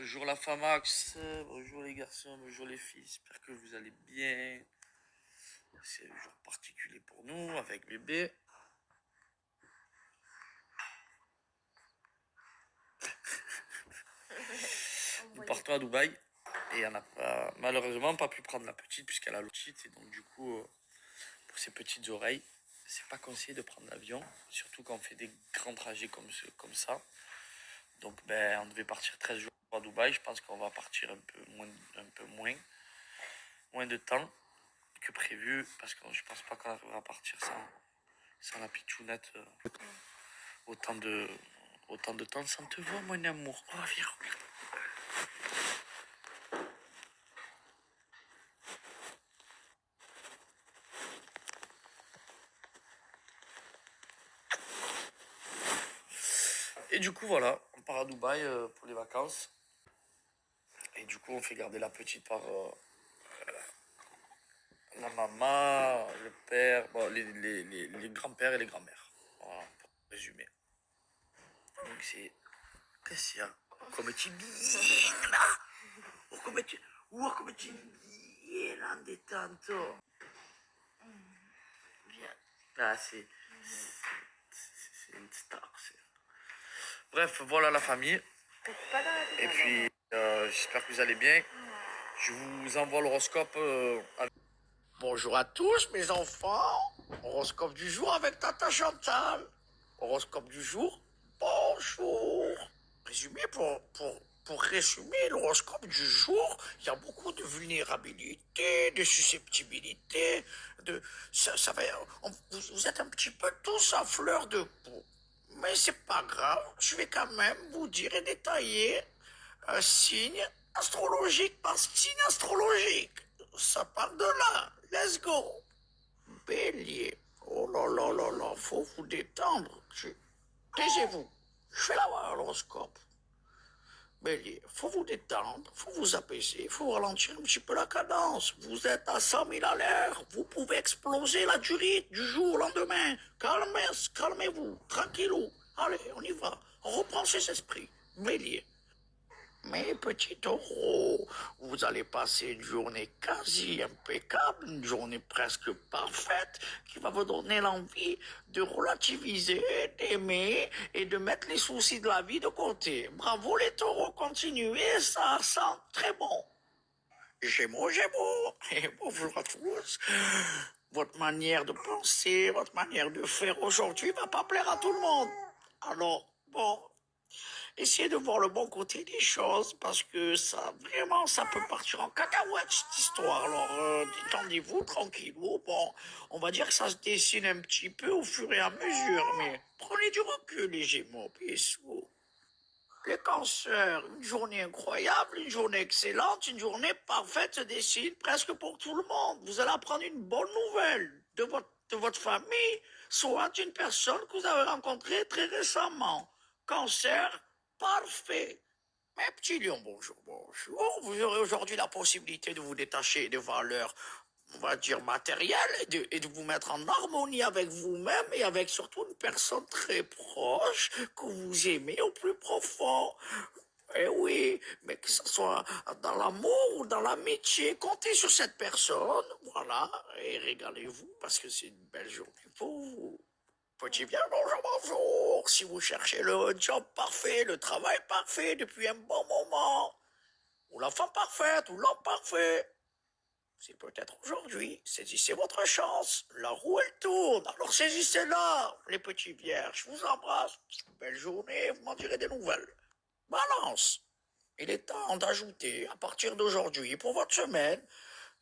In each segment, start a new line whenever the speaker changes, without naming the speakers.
Bonjour la Famax, bonjour les garçons, bonjour les filles, j'espère que vous allez bien. C'est un jour particulier pour nous avec bébé. Nous partons à Dubaï et on n'a pas, malheureusement pas pu prendre la petite puisqu'elle a le petite et donc du coup pour ses petites oreilles c'est pas conseillé de prendre l'avion, surtout quand on fait des grands trajets comme ça. Donc ben on devait partir 13 jours à Dubaï, je pense qu'on va partir un peu moins de temps que prévu parce que je pense pas qu'on arrivera à partir sans la pitchounette autant de temps sans te voir mon amour. Oh viens regarde. Et du coup voilà, on part à Dubaï pour les vacances. Et du coup on fait garder la petite par la maman, le père, bon, les grands-pères et les grands-mères. Voilà, pour résumer. Donc c'est... Qu'est-ce qu'il y a? Come ti viene? Oh come ti viene de tanto? Viens. Ah c'est une star. Bref, voilà la famille. Et puis j'espère que vous allez bien. Je vous envoie l'horoscope. Bonjour à tous mes enfants. Horoscope du jour avec Tata Chantal. Horoscope du jour. Bonjour. Résumé pour résumer l'horoscope du jour, il y a beaucoup de vulnérabilité, de susceptibilité, ça va, vous êtes un petit peu tous à fleur de peau. Mais c'est pas grave, je vais quand même vous dire et détailler un signe astrologique par signe astrologique. Ça part de là. Let's go. Bélier. Oh là là là là, faut vous détendre. Taisez-vous. Je fais l'horoscope. Bélier, faut vous détendre, faut vous apaiser, faut ralentir un petit peu la cadence. Vous êtes à 100 000 à l'heure, vous pouvez exploser la durite du jour au lendemain. Calmez-vous, tranquillou. Allez, on y va. On reprend ses esprits. Bélier. Mes petits taureaux, vous allez passer une journée quasi impeccable, une journée presque parfaite, qui va vous donner l'envie de relativiser, d'aimer et de mettre les soucis de la vie de côté. Bravo les taureaux, continuez, ça sent très bon. Gémeaux, et bonjour à tous. Votre manière de penser, votre manière de faire aujourd'hui va pas plaire à tout le monde. Alors, bon, essayez de voir le bon côté des choses parce que ça, vraiment, ça peut partir en cacahuète cette histoire. Alors, détendez-vous, tranquillou. Bon, on va dire que ça se dessine un petit peu au fur et à mesure, mais prenez du recul, les Gémeaux, bisous. Les cancers, une journée incroyable, une journée excellente, une journée parfaite se dessine presque pour tout le monde. Vous allez apprendre une bonne nouvelle de votre famille, soit d'une personne que vous avez rencontrée très récemment. Cancer, parfait. Mes petits lions, bonjour, bonjour. Vous aurez aujourd'hui la possibilité de vous détacher des valeurs, on va dire, matérielles et de vous mettre en harmonie avec vous-même et avec surtout une personne très proche que vous aimez au plus profond. Eh oui, mais que ce soit dans l'amour ou dans l'amitié, comptez sur cette personne, voilà, et régalez-vous parce que c'est une belle journée pour vous. Petit bien, bonjour, bonjour. Si vous cherchez le job parfait, le travail parfait depuis un bon moment, ou la femme parfaite, ou l'homme parfait, c'est peut-être aujourd'hui. Saisissez votre chance. La roue, elle tourne. Alors saisissez-la, les petits vierges. Je vous embrasse. Belle journée, vous m'en direz des nouvelles. Balance. Il est temps d'ajouter, à partir d'aujourd'hui, pour votre semaine,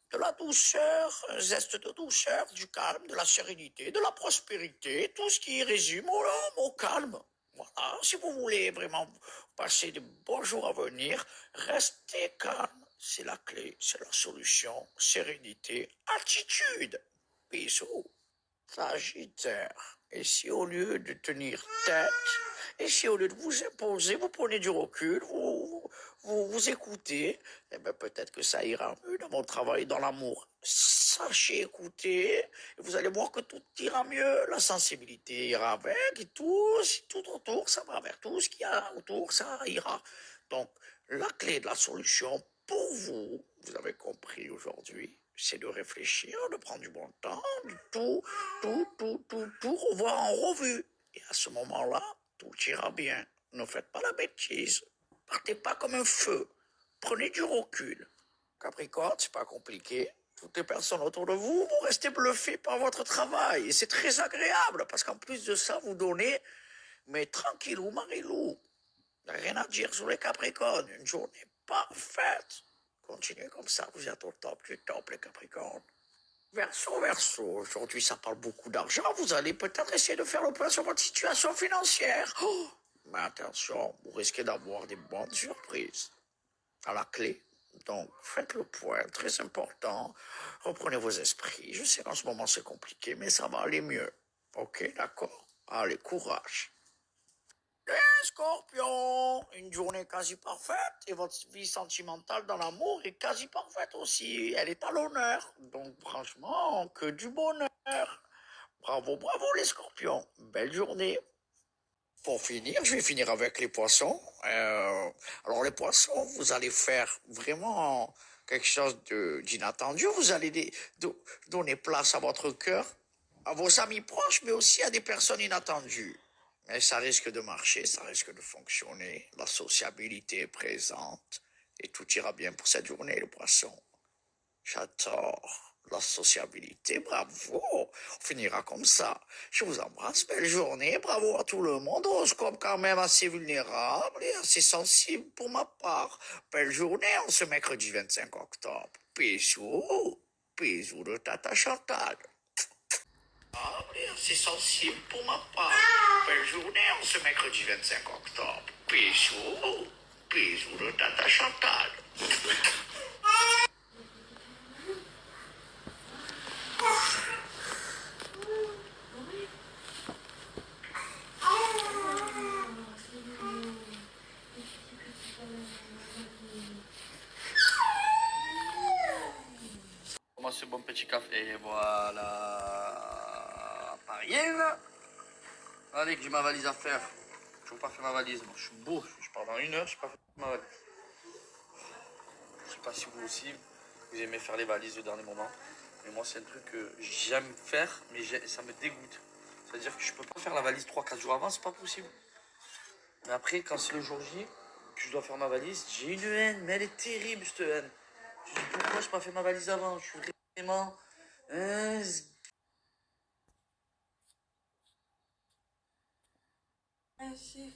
de la douceur, un zeste de douceur, du calme, de la sérénité, de la prospérité, tout ce qui résume au calme. Voilà, si vous voulez vraiment passer de bons jours à venir, restez calme. C'est la clé, c'est la solution. Sérénité, attitude. Bisous. Sagittaire. Et si au lieu de tenir tête, et si au lieu de vous imposer, vous prenez du recul, vous écoutez, eh ben peut-être que ça ira mieux dans mon travail, dans l'amour. Sachez écouter, et vous allez voir que tout ira mieux, la sensibilité ira avec, et tout autour, ça va vers tout ce qu'il y a autour, ça ira. Donc, La clé de la solution pour vous, vous avez compris aujourd'hui, c'est de réfléchir, de prendre du bon temps, de tout revoir en revue. Et à ce moment-là, tout ira bien. Ne faites pas la bêtise. Partez pas comme un feu. Prenez du recul. Capricorne, c'est pas compliqué. Toutes les personnes autour de vous, vous restez bluffés par votre travail. Et c'est très agréable parce qu'en plus de ça, vous donnez, mais tranquillou, Marilou. Rien à dire sur les Capricornes. Une journée parfaite. Continuez comme ça, vous êtes au top du top, les Capricornes. Verseau, aujourd'hui ça parle beaucoup d'argent. Vous allez peut-être essayer de faire le point sur votre situation financière. Oh, mais attention, vous risquez d'avoir des bonnes surprises à la clé. Donc, faites le point, très important. Reprenez vos esprits. Je sais qu'en ce moment c'est compliqué, mais ça va aller mieux. Ok, d'accord? Allez, courage. Les Scorpions, une journée quasi parfaite et votre vie sentimentale dans l'amour est quasi parfaite aussi. Elle est à l'honneur. Donc franchement, que du bonheur. Bravo, bravo les Scorpions. Belle journée. Pour finir, je vais finir avec les poissons. Alors les poissons, vous allez faire vraiment quelque chose d'inattendu. Vous allez donner place à votre cœur, à vos amis proches, mais aussi à des personnes inattendues. Mais ça risque de marcher, ça risque de fonctionner. La sociabilité est présente et tout ira bien pour cette journée, le poisson. J'adore la sociabilité, bravo. On finira comme ça. Je vous embrasse, belle journée, bravo à tout le monde. Horoscope quand même assez vulnérable et assez sensible pour ma part. Belle journée en ce mercredi 25 octobre. Bisous, bisous de Tata Chantal. C'est sensible pour ma part. Belle journée en ce mercredi 25 octobre. Bisous, bisous de Tata Chantal. Moi, ce bon petit café, et voilà. Parienne. Allez, que j'ai ma valise à faire. Je n'ai pas fait ma valise. Moi, je suis beau. Je pars dans 1 heure, je n'ai pas fait ma valise. Je sais pas si vous aussi, vous aimez faire les valises au dernier moment. Mais moi, c'est un truc que j'aime faire, mais ça me dégoûte. C'est-à-dire que je peux pas faire la valise 3-4 jours avant, c'est pas possible. Mais après, quand c'est le jour J, que je dois faire ma valise, j'ai une haine, mais elle est terrible, cette haine. Je dis, pourquoi je n'ai pas fait ma valise avant? Je suis vraiment...
Ainsi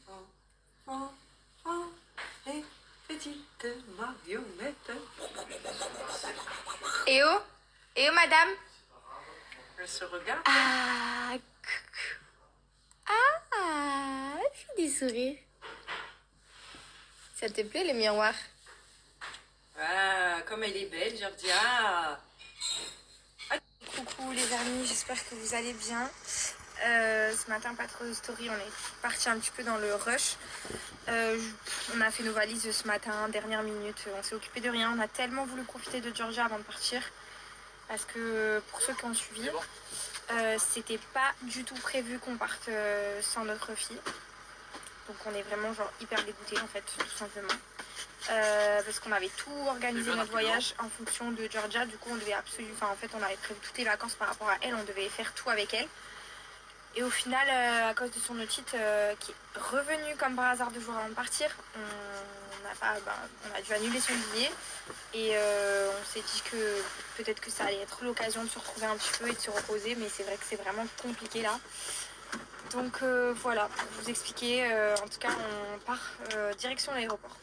les petites marionnettes.
Eh oh? Eh oh, madame?
Elle se regarde.
Ah, elle fait des sourires. Ça te plaît, les miroirs?
Ah, comme elle est belle, Georgia.
Coucou les amis, j'espère que vous allez bien. Ce matin, pas trop de story, on est parti un petit peu dans le rush. On a fait nos valises ce matin, dernière minute, on s'est occupé de rien. On a tellement voulu profiter de Georgia avant de partir. Parce que pour ceux qui ont suivi, c'était pas du tout prévu qu'on parte sans notre fille. Donc on est vraiment genre hyper dégoûtés en fait, tout simplement. Parce qu'on avait tout organisé notre voyage en fonction de Georgia. Du coup on devait absolument, enfin en fait on avait prévu toutes les vacances par rapport à elle, on devait faire tout avec elle. Et au final, à cause de son otite qui est revenu comme par hasard 2 jours avant de partir, on a dû annuler son billet. Et on s'est dit que peut-être que ça allait être l'occasion de se retrouver un petit peu et de se reposer. Mais c'est vrai que c'est vraiment compliqué là. Donc voilà, pour vous expliquer, en tout cas on part direction l'aéroport.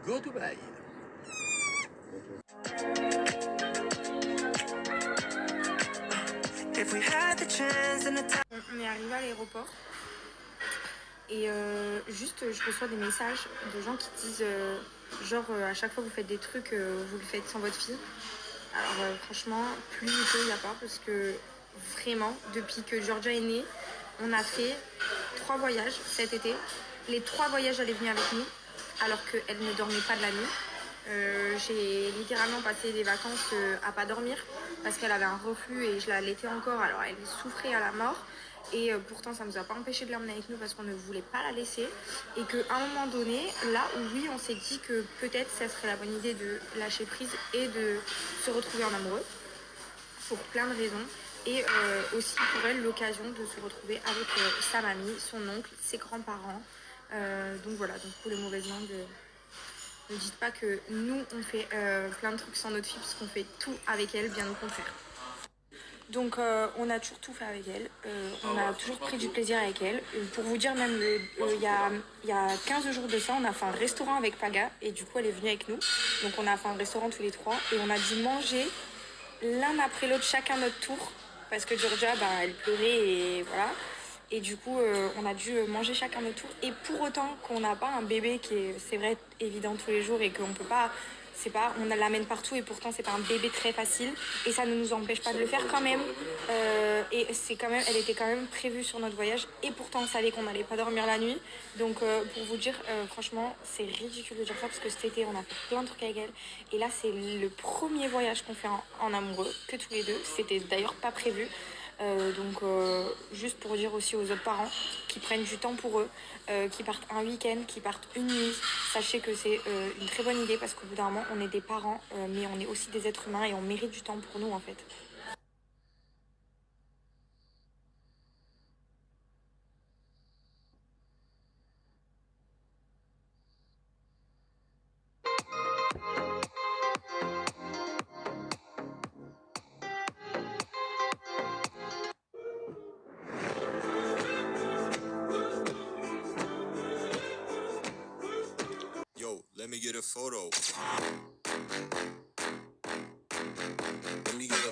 Go Dubaï.
On est arrivé à l'aéroport et juste je reçois des messages de gens qui disent à chaque fois que vous faites des trucs, vous le faites sans votre fille. Alors franchement, plus du tout il n'y a pas parce que vraiment, depuis que Georgia est née, on a fait 3 voyages cet été. Les 3 voyages, elle est venue avec nous alors qu'elle ne dormait pas de la nuit. J'ai littéralement passé les vacances à pas dormir parce qu'elle avait un reflux et je l'allaitais encore. Alors elle souffrait à la mort. Et pourtant, ça ne nous a pas empêché de l'emmener avec nous parce qu'on ne voulait pas la laisser. Et qu'à un moment donné, là où oui, on s'est dit que peut-être ça serait la bonne idée de lâcher prise et de se retrouver en amoureux, pour plein de raisons. Et aussi pour elle, l'occasion de se retrouver avec sa mamie, son oncle, ses grands-parents. Donc voilà, donc pour les mauvaises langues, ne dites pas que nous, on fait plein de trucs sans notre fille, parce qu'on fait tout avec elle, bien au contraire. Donc on a toujours tout fait avec elle, on a toujours pris du plaisir avec elle. Pour vous dire, même il y a 15 jours de ça, on a fait un restaurant avec Paga et du coup elle est venue avec nous. Donc on a fait un restaurant tous les trois et on a dû manger l'un après l'autre, chacun notre tour, parce que Georgia, elle pleurait et voilà. Et du coup, on a dû manger chacun notre tour. Et pour autant qu'on n'a pas un bébé qui est, c'est vrai, évident tous les jours et qu'on peut pas, c'est pas, on l'amène partout et pourtant c'est pas un bébé très facile. Et ça ne nous empêche pas de le faire quand même. Et c'est quand même, elle était quand même prévue sur notre voyage. Et pourtant, on savait qu'on n'allait pas dormir la nuit. Donc, pour vous dire, franchement, c'est ridicule de dire ça parce que cet été, on a fait plein de trucs avec elle. Et là, c'est le premier voyage qu'on fait en amoureux, que tous les deux. C'était d'ailleurs pas prévu. Donc juste pour dire aussi aux autres parents qui prennent du temps pour eux, qui partent un week-end, qui partent une nuit, sachez que c'est une très bonne idée parce qu'au bout d'un moment on est des parents mais on est aussi des êtres humains et on mérite du temps pour nous en fait.
Yo, let me get a photo. Let me get a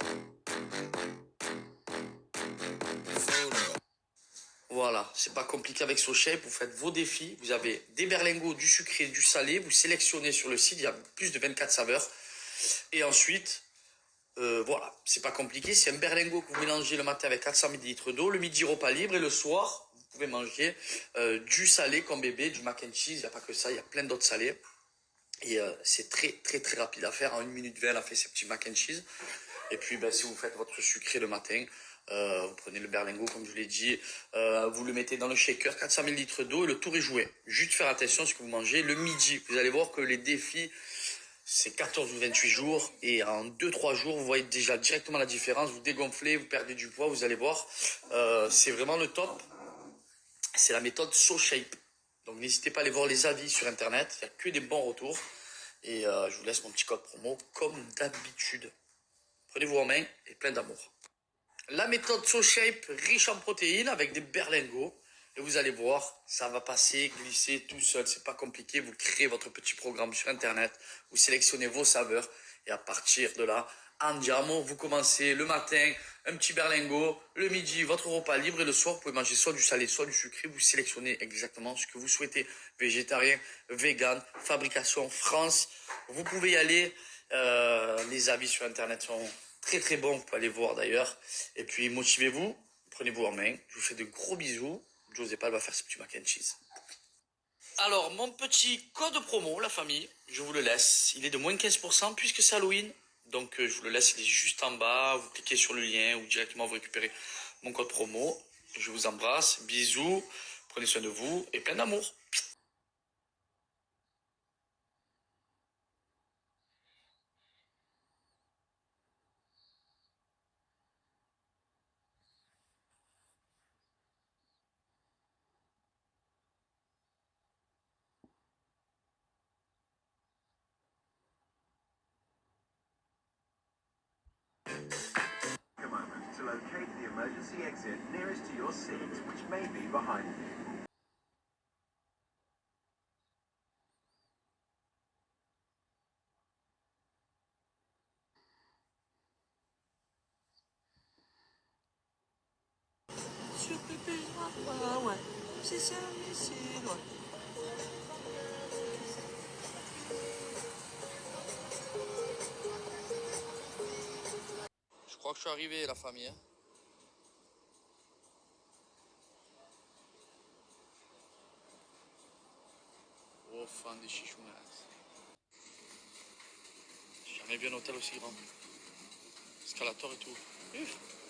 photo.
Voilà, c'est pas compliqué avec SoShape, vous faites vos défis, vous avez des berlingots, du sucré, du salé, vous sélectionnez sur le site, il y a plus de 24 saveurs. Et ensuite, voilà, c'est pas compliqué, c'est un berlingot que vous mélangez le matin avec 400 ml d'eau, le midi repas libre et le soir, vous pouvez manger du salé comme bébé, du mac and cheese, il n'y a pas que ça, il y a plein d'autres salés. Et c'est très très très rapide à faire, en 1 minute 20 elle a fait ses petits mac and cheese. Et puis si vous faites votre sucré le matin, vous prenez le berlingot comme je vous l'ai dit, vous le mettez dans le shaker, 400 ml d'eau et le tour est joué. Juste faire attention à ce que vous mangez le midi. Vous allez voir que les défis, c'est 14 ou 28 jours et en 2-3 jours, vous voyez déjà directement la différence. Vous dégonflez, vous perdez du poids, vous allez voir. C'est vraiment le top. C'est la méthode SoShape. Donc n'hésitez pas à aller voir les avis sur internet, il n'y a que des bons retours. Et je vous laisse mon petit code promo comme d'habitude. Prenez-vous en main et plein d'amour. La méthode SoShape riche en protéines avec des berlingots. Et vous allez voir, ça va passer, glisser tout seul. C'est pas compliqué. Vous créez votre petit programme sur internet. Vous sélectionnez vos saveurs. Et à partir de là, andiamo, vous commencez le matin, un petit berlingot. Le midi, votre repas libre. Et le soir, vous pouvez manger soit du salé, soit du sucré. Vous sélectionnez exactement ce que vous souhaitez. Végétarien, vegan, fabrication France. Vous pouvez y aller. Les avis sur internet sont très très bons. Vous pouvez aller voir d'ailleurs. Et puis, motivez-vous. Prenez-vous en main. Je vous fais de gros bisous. Joseph va faire ce petit mac and cheese. Alors, mon petit code promo, la famille, je vous le laisse. Il est de moins 15% puisque c'est Halloween. Donc, je vous le laisse, il est juste en bas. Vous cliquez sur le lien ou directement vous récupérez mon code promo. Je vous embrasse. Bisous. Prenez soin de vous et plein d'amour.
To locate the emergency exit nearest to your seat, which may be behind you.
Je peux plus voir, ouais. C'est ça, c'est loin.
Je crois que je suis arrivé, la famille. Au fin des chichounettes. a vu un hôtel aussi grand. Escalator et tout. Ouf.